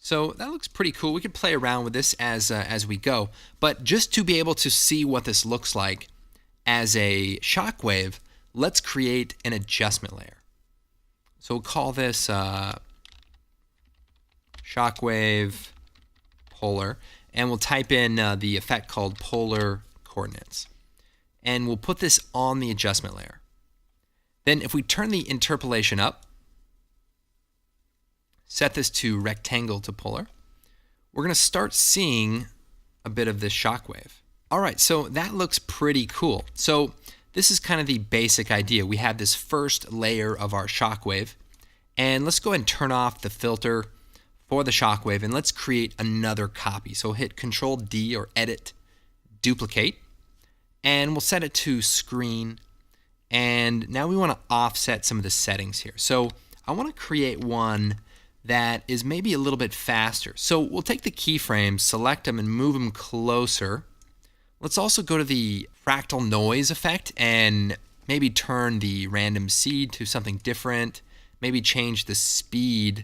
So that looks pretty cool. We could play around with this as we go. But just to be able to see what this looks like as a shockwave, let's create an adjustment layer. So we'll call this shockwave polar, and we'll type in the effect called polar coordinates. And we'll put this on the adjustment layer. Then if we turn the interpolation up, set this to rectangle to polar, we're going to start seeing a bit of this shockwave. All right, so that looks pretty cool. So this is kind of the basic idea. We have this first layer of our shockwave, and let's go ahead and turn off the filter for the shockwave, and let's create another copy. So hit Control D or Edit, Duplicate, and we'll set it to screen. And now we want to offset some of the settings here. So I want to create one that is maybe a little bit faster. So we'll take the keyframes, select them, and move them closer. Let's also go to the fractal noise effect and maybe turn the random seed to something different. Maybe change the speed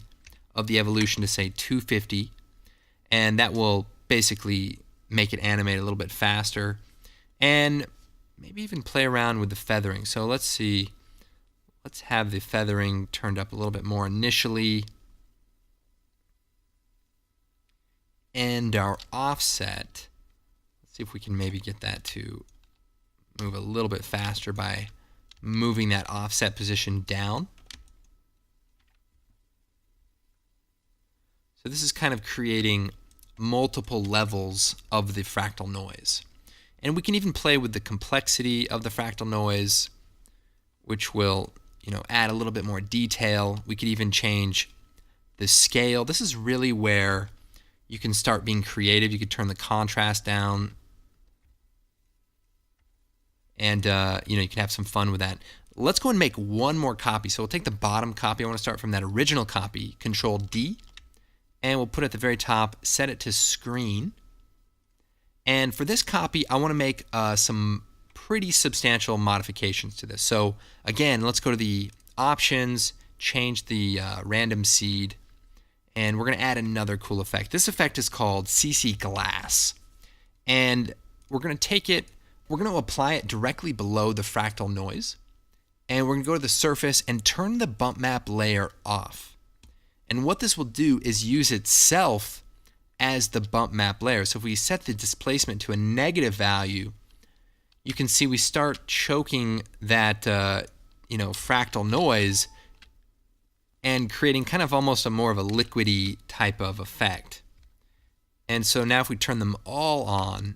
of the evolution to say 250, and that will basically make it animate a little bit faster. And maybe even play around with the feathering. So let's see, let's have the feathering turned up a little bit more initially. And our offset, let's see if we can maybe get that to move a little bit faster by moving that offset position down. So this is kind of creating multiple levels of the fractal noise. And we can even play with the complexity of the fractal noise, which will, add a little bit more detail. We could even change the scale. This is really where you can start being creative. You could turn the contrast down, and you can have some fun with that. Let's go and make one more copy. So we'll take the bottom copy. I want to start from that original copy, Control D, and we'll put it at the very top, set it to screen. And for this copy, I want to make some pretty substantial modifications to this. So again, let's go to the options, change the random seed, and we're going to add another cool effect. This effect is called CC Glass. And we're going to take it, we're going to apply it directly below the fractal noise. And we're going to go to the surface and turn the bump map layer off. And what this will do is use itself as the bump map layer. So if we set the displacement to a negative value, you can see we start choking that fractal noise and creating kind of almost a more of a liquidy type of effect. And so now if we turn them all on,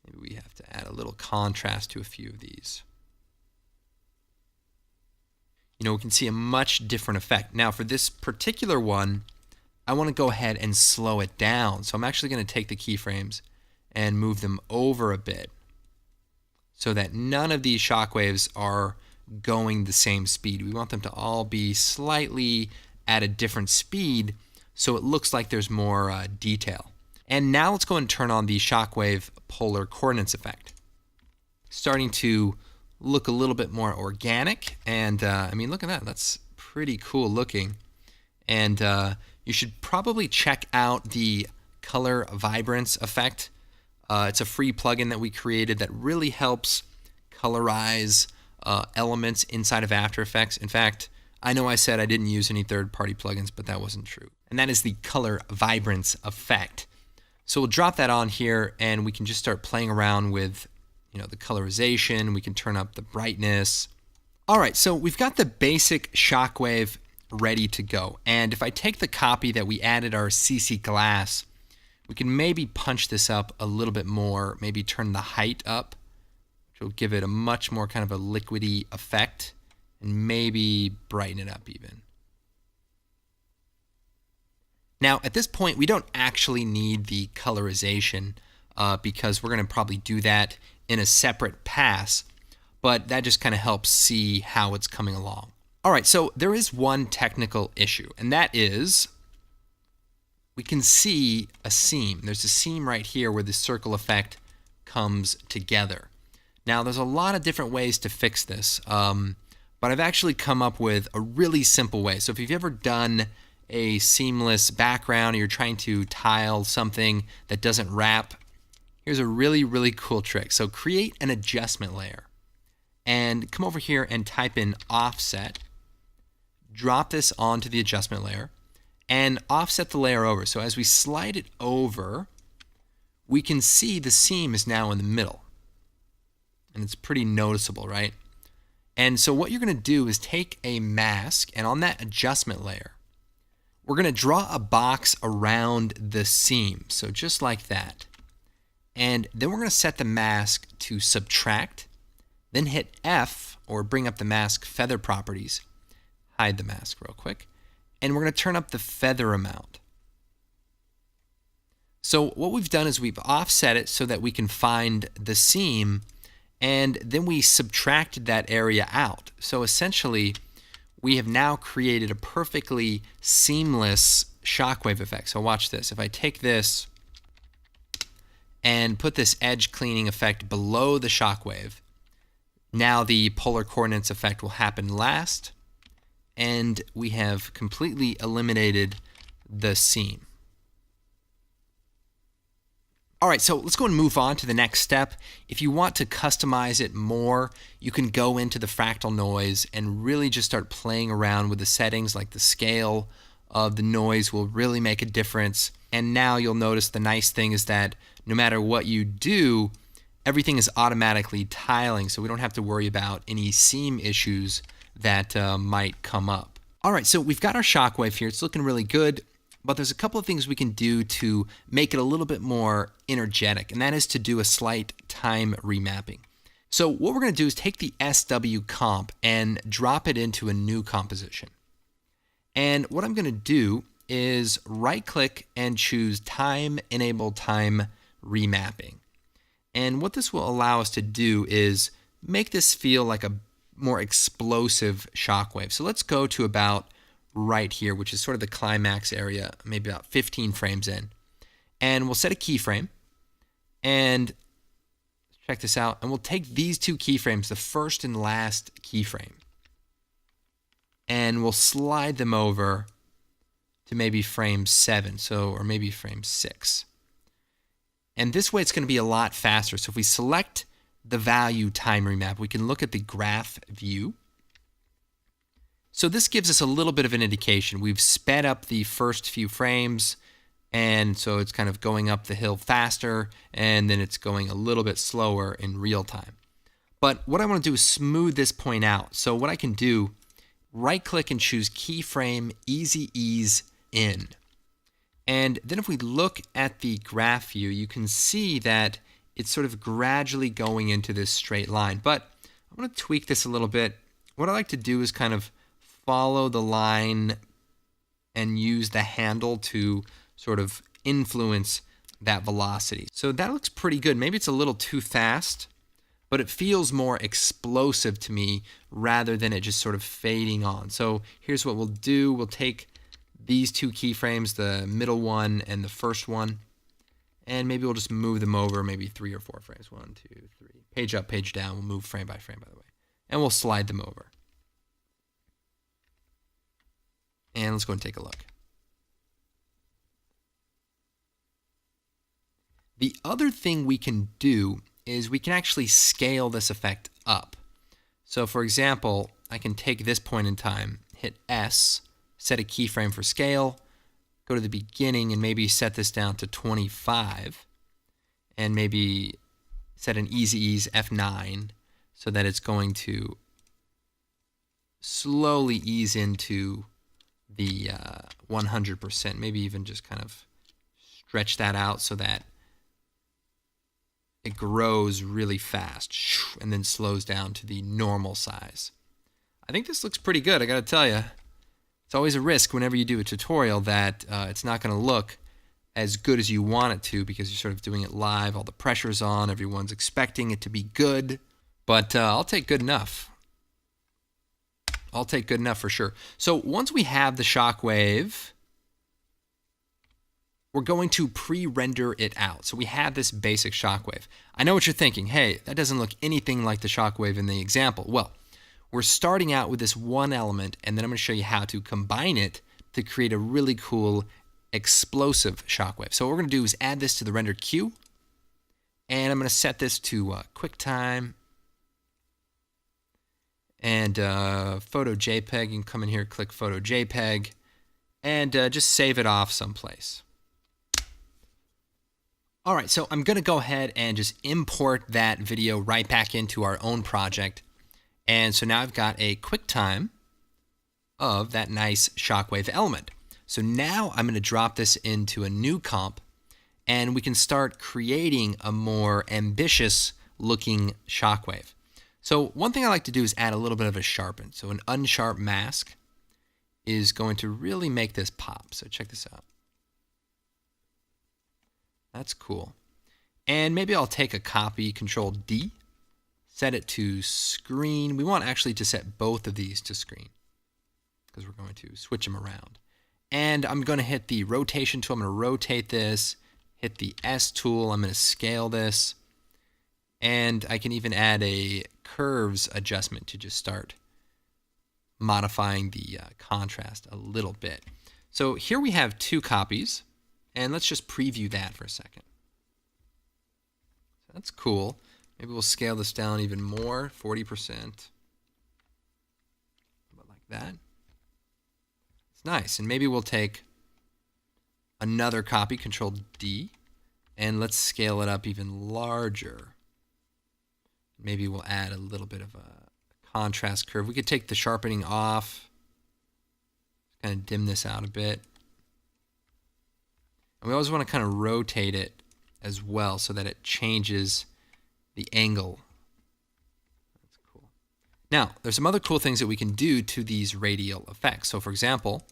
maybe we have to add a little contrast to a few of these. We can see a much different effect. Now for this particular one, I want to go ahead and slow it down. So I'm actually going to take the keyframes and move them over a bit so that none of these shockwaves are going the same speed. We want them to all be slightly at a different speed so it looks like there's more detail. And now let's go and turn on the shockwave polar coordinates effect. Starting to look a little bit more organic, and look at that. That's pretty cool looking. And you should probably check out the color vibrance effect. It's a free plugin that we created that really helps colorize elements inside of After Effects. In fact, I know I said I didn't use any third-party plugins, but that wasn't true. And that is the color vibrance effect. So we'll drop that on here, and we can just start playing around with the colorization. We can turn up the brightness. All right, so we've got the basic shockwave ready to go. And if I take the copy that we added our CC Glass, we can maybe punch this up a little bit more, maybe turn the height up, which will give it a much more kind of a liquidy effect, and maybe brighten it up even. Now, at this point, we don't actually need the colorization because we're going to probably do that in a separate pass, but that just kind of helps see how it's coming along. All right, so there is one technical issue, and that is we can see a seam. There's a seam right here where the circle effect comes together. Now, there's a lot of different ways to fix this, but I've actually come up with a really simple way. So if you've ever done a seamless background, or you're trying to tile something that doesn't wrap, here's a really, really cool trick. So create an adjustment layer and come over here and type in offset. Drop this onto the adjustment layer and offset the layer over. So as we slide it over, we can see the seam is now in the middle. And it's pretty noticeable, right? And so what you're going to do is take a mask, and on that adjustment layer, we're going to draw a box around the seam. So just like that. And then we're going to set the mask to subtract, then hit F, or bring up the mask feather properties. Hide the mask real quick. And we're going to turn up the feather amount. So what we've done is we've offset it so that we can find the seam, and then we subtracted that area out. So essentially, we have now created a perfectly seamless shockwave effect. So watch this. If I take this and put this edge cleaning effect below the shockwave, now the polar coordinates effect will happen last, and we have completely eliminated the seam. All right, so let's go and move on to the next step. If you want to customize it more, you can go into the fractal noise and really just start playing around with the settings, like the scale of the noise will really make a difference. And now you'll notice the nice thing is that no matter what you do, everything is automatically tiling, so we don't have to worry about any seam issues that might come up. All right, so we've got our shockwave here. It's looking really good. But there's a couple of things we can do to make it a little bit more energetic, and that is to do a slight time remapping. So what we're going to do is take the SW comp and drop it into a new composition. And what I'm going to do is right-click and choose Time Enable Time Remapping. And what this will allow us to do is make this feel like a more explosive shockwave. So let's go to about right here, which is sort of the climax area, maybe about 15 frames in. And we'll set a keyframe. And check this out. And we'll take these two keyframes, the first and last keyframe, and we'll slide them over to maybe frame 7, or maybe frame 6. And this way it's going to be a lot faster. So if we select the value time remap, we can look at the graph view. So this gives us a little bit of an indication. We've sped up the first few frames, and so it's kind of going up the hill faster, and then it's going a little bit slower in real time. But what I want to do is smooth this point out. So what I can do, right-click and choose Keyframe Easy Ease In. And then if we look at the graph view, you can see that it's sort of gradually going into this straight line. But I'm going to tweak this a little bit. What I like to do is kind of follow the line and use the handle to sort of influence that velocity. So that looks pretty good. Maybe it's a little too fast, but it feels more explosive to me rather than it just sort of fading on. So here's what we'll do. We'll take these two keyframes, the middle one and the first one, and maybe we'll just move them over maybe 3 or 4 frames. 1, 2, 3. Page up, page down. We'll move frame by frame, by the way. And we'll slide them over. And let's go and take a look. The other thing we can do is we can actually scale this effect up. So for example, I can take this point in time, hit S, set a keyframe for scale, go to the beginning and maybe set this down to 25, and maybe set an easy ease F9 so that it's going to slowly ease into the 100%, maybe even just kind of stretch that out so that it grows really fast and then slows down to the normal size. I think this looks pretty good, I gotta tell you. It's always a risk whenever you do a tutorial that it's not gonna look as good as you want it to because you're sort of doing it live, all the pressure's on, everyone's expecting it to be good, but I'll take good enough. I'll take good enough for sure. So once we have the shockwave, we're going to pre-render it out. So we have this basic shockwave. I know what you're thinking. Hey, that doesn't look anything like the shockwave in the example. Well, we're starting out with this one element, and then I'm going to show you how to combine it to create a really cool explosive shockwave. So what we're going to do is add this to the render queue, and I'm going to set this to QuickTime and Photo JPEG. You can come in here, click Photo JPEG, and just save it off someplace. All right, so I'm going to go ahead and just import that video right back into our own project. And so now I've got a QuickTime of that nice shockwave element. So now I'm going to drop this into a new comp, and we can start creating a more ambitious looking shockwave. So one thing I like to do is add a little bit of a sharpen. So an unsharp mask is going to really make this pop. So check this out. That's cool. And maybe I'll take a copy, Control D, set it to screen. We want actually to set both of these to screen because we're going to switch them around. And I'm going to hit the rotation tool. I'm going to rotate this, hit the S tool. I'm going to scale this. And I can even add a curves adjustment to just start modifying the contrast a little bit. So here we have two copies. And let's just preview that for a second. So that's cool. Maybe we'll scale this down even more, 40%. About like that. It's nice. And maybe we'll take another copy, Control D, and let's scale it up even larger. Maybe we'll add a little bit of a contrast curve. We could take the sharpening off, kind of dim this out a bit. And we always want to kind of rotate it as well so that it changes the angle. That's cool. Now, there's some other cool things that we can do to these radial effects. So for example,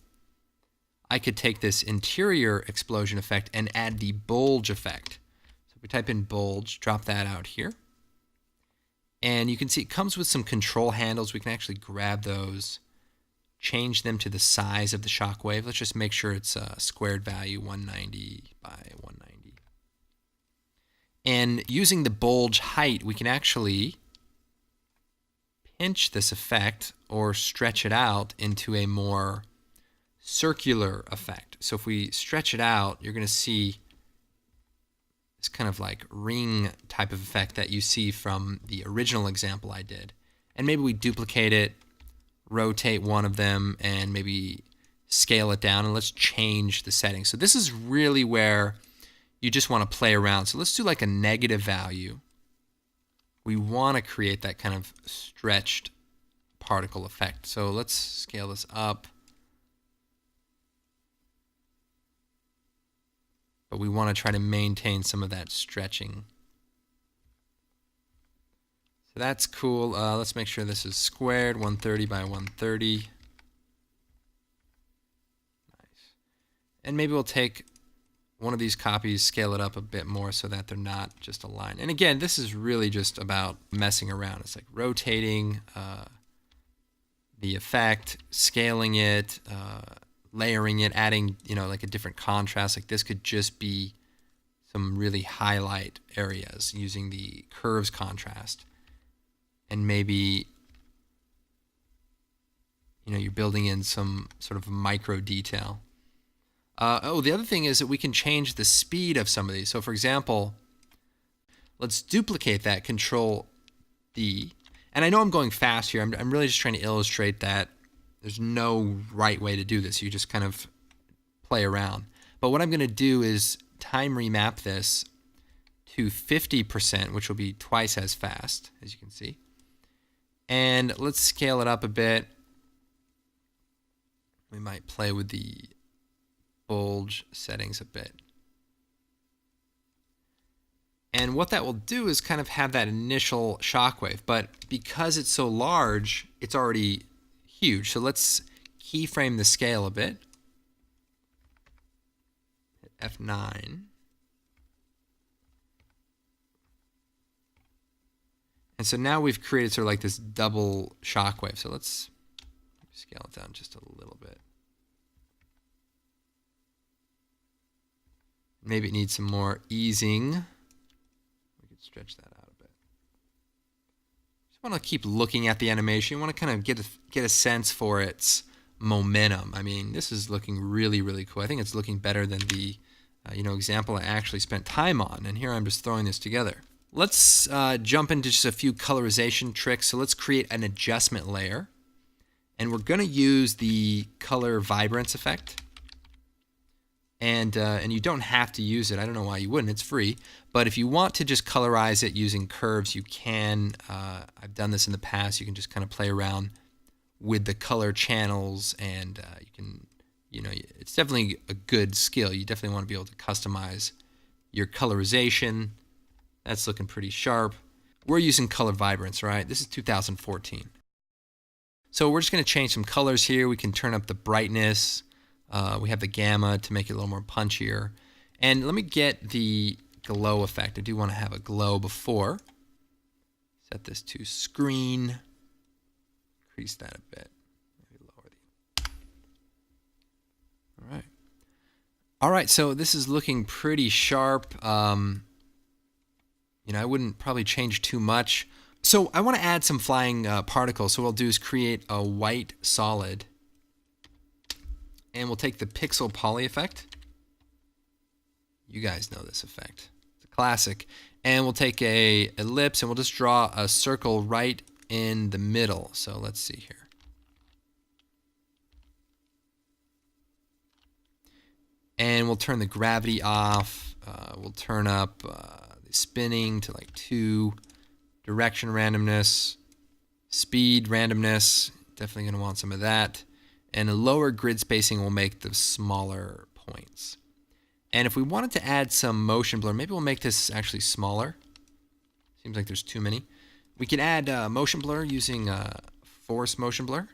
I could take this interior explosion effect and add the bulge effect. So if we type in bulge, drop that out here. And you can see it comes with some control handles. We can actually grab those, change them to the size of the shockwave. Let's just make sure it's a squared value, 190 by 190. And using the bulge height, we can actually pinch this effect or stretch it out into a more circular effect. So if we stretch it out, you're going to see this kind of like ring type of effect that you see from the original example I did. And maybe we duplicate it, rotate one of them, and maybe scale it down, and let's change the settings. So this is really where you just want to play around. So let's do like a negative value. We want to create that kind of stretched particle effect. So let's scale this up. But we want to try to maintain some of that stretching. So that's cool. Let's make sure this is squared, 130 by 130. Nice. And maybe we'll take one of these copies, scale it up a bit more so that they're not just a line. And again, this is really just about messing around. It's like rotating the effect, scaling it, layering it, adding, like a different contrast. Like this could just be some really highlight areas using the curves contrast. And maybe, you're building in some sort of micro detail. The other thing is that we can change the speed of some of these. So for example, let's duplicate that, Control D. And I know I'm going fast here. I'm really just trying to illustrate that there's no right way to do this. You just kind of play around. But what I'm going to do is time remap this to 50%, which will be twice as fast, as you can see. And let's scale it up a bit. We might play with the bulge settings a bit. And what that will do is kind of have that initial shockwave, but because it's so large, it's already huge. So let's keyframe the scale a bit. Hit F9. And so now we've created sort of like this double shockwave. So let's scale it down just a little bit. Maybe it needs some more easing. We could stretch that out a bit. Just want to keep looking at the animation. You want to kind of get a sense for its momentum. I mean, this is looking really, really cool. I think it's looking better than the example I actually spent time on. And here I'm just throwing this together. Let's jump into just a few colorization tricks. So let's create an adjustment layer. And we're going to use the color vibrance effect. And you don't have to use it. I don't know why you wouldn't. It's free. But if you want to just colorize it using curves, you can. I've done this in the past. You can just kind of play around with the color channels, and you can, it's definitely a good skill. You definitely want to be able to customize your colorization. That's looking pretty sharp. We're using color vibrance, right? This is 2014. So we're just going to change some colors here. We can turn up the brightness. We have the gamma to make it a little more punchier. And let me get the glow effect. I do want to have a glow before. Set this to screen. Increase that a bit. Maybe lower the. All right. All right, so this is looking pretty sharp. I wouldn't probably change too much. So I want to add some flying particles. So what I'll do is create a white solid. And we'll take the pixel poly effect. You guys know this effect. It's a classic. And we'll take a ellipse and we'll just draw a circle right in the middle. So let's see here. And we'll turn the gravity off. We'll turn up the spinning to like 2. Direction randomness. Speed randomness. Definitely going to want some of that. And a lower grid spacing will make the smaller points. And if we wanted to add some motion blur, maybe we'll make this actually smaller. Seems like there's too many. We can add motion blur using force motion blur. And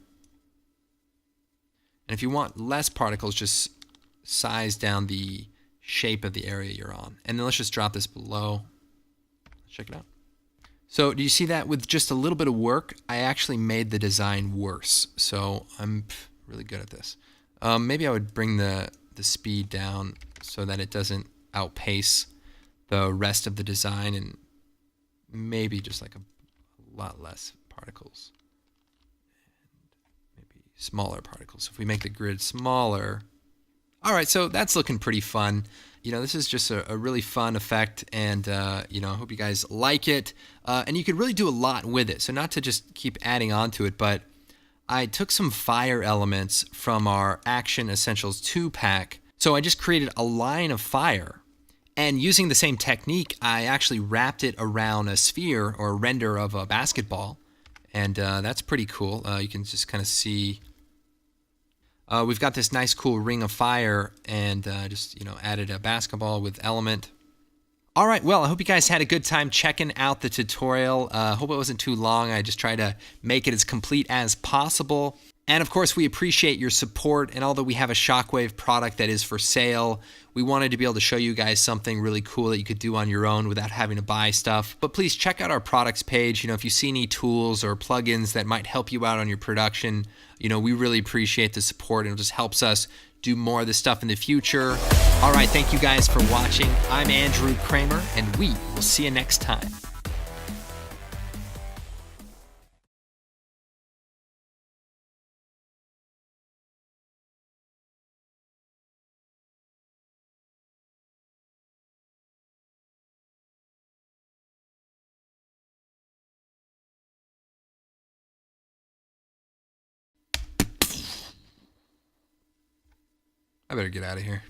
if you want less particles, just size down the shape of the area you're on. And then let's just drop this below. Check it out. So do you see that? With just a little bit of work, I actually made the design worse. So I'm really good at this. Maybe I would bring the speed down so that it doesn't outpace the rest of the design, and maybe just like a lot less particles. And maybe smaller particles. If we make the grid smaller. All right, so that's looking pretty fun. This is just a really fun effect, and I hope you guys like it. And you could really do a lot with it. So not to just keep adding on to it, but I took some fire elements from our Action Essentials 2-pack. So I just created a line of fire. And using the same technique, I actually wrapped it around a sphere or a render of a basketball. And that's pretty cool. You can just kind of see. We've got this nice cool ring of fire, and just added a basketball with element. All right, well, I hope you guys had a good time checking out the tutorial. Hope it wasn't too long. I just tried to make it as complete as possible. And of course, we appreciate your support. And although we have a Shockwave product that is for sale, we wanted to be able to show you guys something really cool that you could do on your own without having to buy stuff. But please check out our products page. If you see any tools or plugins that might help you out on your production, we really appreciate the support, and it just helps us do more of this stuff in the future. All right, thank you guys for watching. I'm Andrew Kramer, and we will see you next time. I better get out of here.